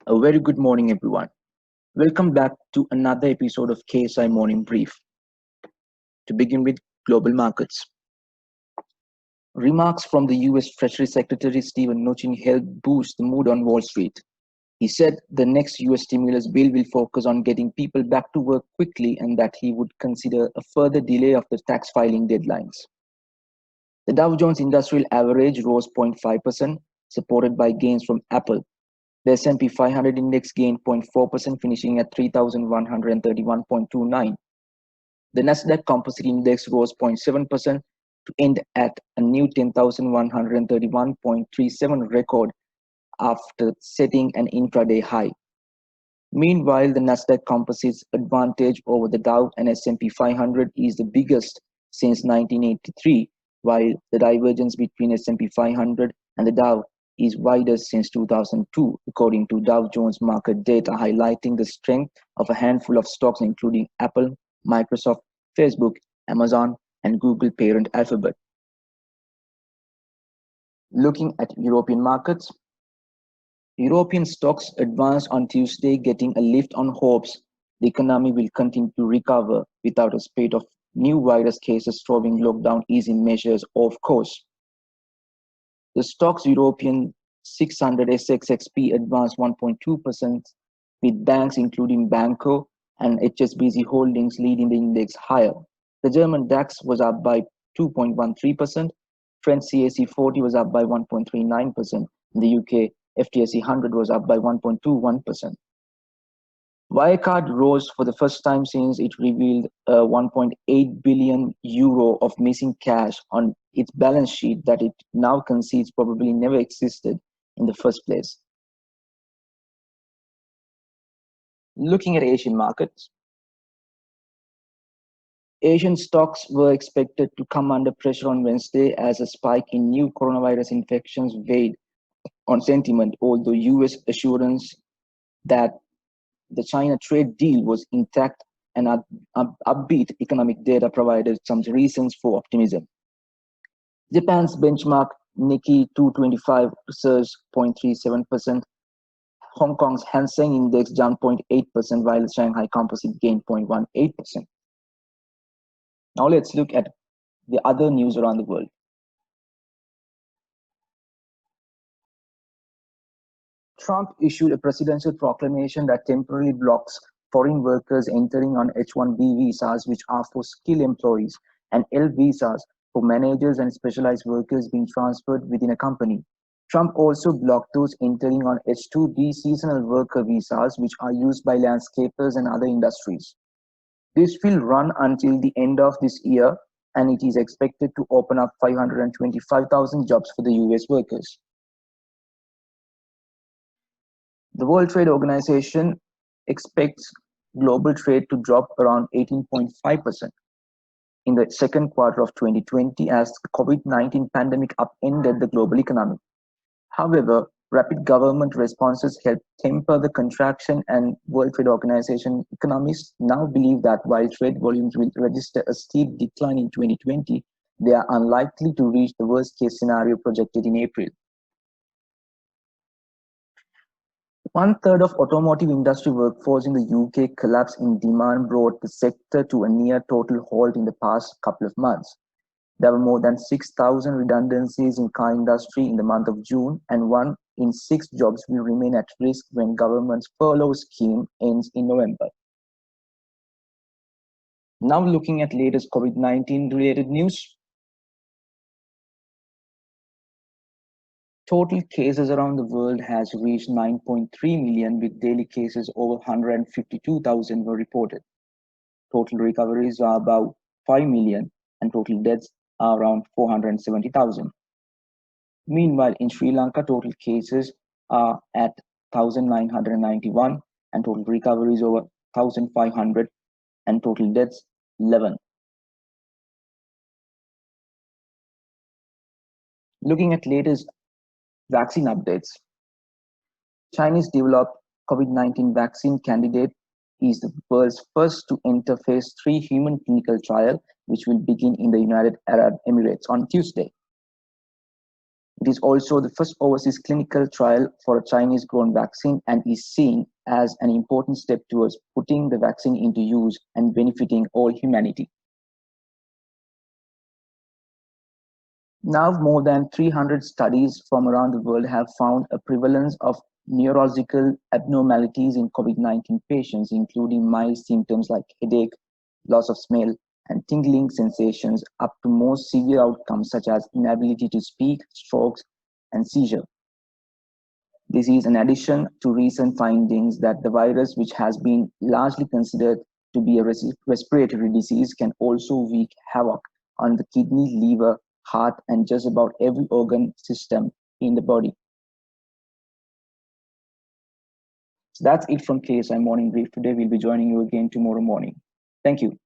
A very good morning, everyone. Welcome back to another episode of KSI Morning Brief. To begin with, global markets. Remarks from the US Treasury Secretary Steven Mnuchin helped boost the mood on Wall Street. He said the next US stimulus bill will focus on getting people back to work quickly and that he would consider a further delay of the tax filing deadlines. The Dow Jones Industrial Average rose 0.5%, supported by gains from Apple. The S&P 500 index gained 0.4%, finishing at 3,131.29. The Nasdaq Composite Index rose 0.7% to end at a new 10,131.37 record after setting an intraday high. Meanwhile, the Nasdaq Composite's advantage over the Dow and S&P 500 is the biggest since 1983, while the divergence between S&P 500 and the Dow is widest since 2002, according to Dow Jones market data, highlighting the strength of a handful of stocks including Apple, Microsoft, Facebook, Amazon, and Google parent Alphabet. Looking at European markets, European stocks advanced on Tuesday, getting a lift on hopes the economy will continue to recover without a spate of new virus cases throwing lockdown easing measures off course. The stock's European 600 SXXP advanced 1.2%, with banks including Banco and HSBC Holdings leading the index higher. The German DAX was up by 2.13%, French CAC 40 was up by 1.39%, and the UK FTSE 100 was up by 1.21%. Wirecard rose for the first time since it revealed 1.8 billion euro of missing cash on its balance sheet that it now concedes probably never existed in the first place. Looking at Asian markets, Asian stocks were expected to come under pressure on Wednesday as a spike in new coronavirus infections weighed on sentiment, although US assurance that the China trade deal was intact and upbeat economic data provided some reasons for optimism. Japan's benchmark Nikkei 225 surged 0.37%. Hong Kong's Hang Seng Index jumped 0.8%, while the Shanghai Composite gained 0.18%. Now let's look at the other news around the world. Trump issued a presidential proclamation that temporarily blocks foreign workers entering on H-1B visas, which are for skilled employees, and L visas for managers and specialized workers being transferred within a company. Trump also blocked those entering on H-2B seasonal worker visas, which are used by landscapers and other industries. This will run until the end of this year, and it is expected to open up 525,000 jobs for the US workers. The World Trade Organization expects global trade to drop around 18.5% in the second quarter of 2020 as the COVID-19 pandemic upended the global economy. However, rapid government responses helped temper the contraction, and World Trade Organization economists now believe that while trade volumes will register a steep decline in 2020, they are unlikely to reach the worst-case scenario projected in April. One-third of automotive industry workforce in the UK collapse in demand brought the sector to a near total halt in the past couple of months. There were more than 6,000 redundancies in car industry in the month of June, and 1 in 6 jobs will remain at risk when government's furlough scheme ends in November. Now looking at latest COVID-19 related news. Total cases around the world has reached 9.3 million, with daily cases over 152,000 were reported. Total recoveries are about 5 million, and total deaths are around 470,000. Meanwhile, in Sri Lanka, total cases are at 1,991, and total recoveries over 1,500, and total deaths 11. Looking at latest vaccine updates. Chinese developed COVID-19 vaccine candidate is the world's first to enter phase 3 human clinical trial, which will begin in the United Arab Emirates on Tuesday. It is also the first overseas clinical trial for a Chinese-grown vaccine and is seen as an important step towards putting the vaccine into use and benefiting all humanity. Now, more than 300 studies from around the world have found a prevalence of neurological abnormalities in COVID-19 patients, including mild symptoms like headache, loss of smell, and tingling sensations, up to more severe outcomes such as inability to speak, strokes, and seizure. This is in addition to recent findings that the virus, which has been largely considered to be a respiratory disease, can also wreak havoc on the kidney, liver, heart, and just about every organ system in the body. So that's it from KSI Morning Brief. Today we'll be joining you again tomorrow morning. Thank you.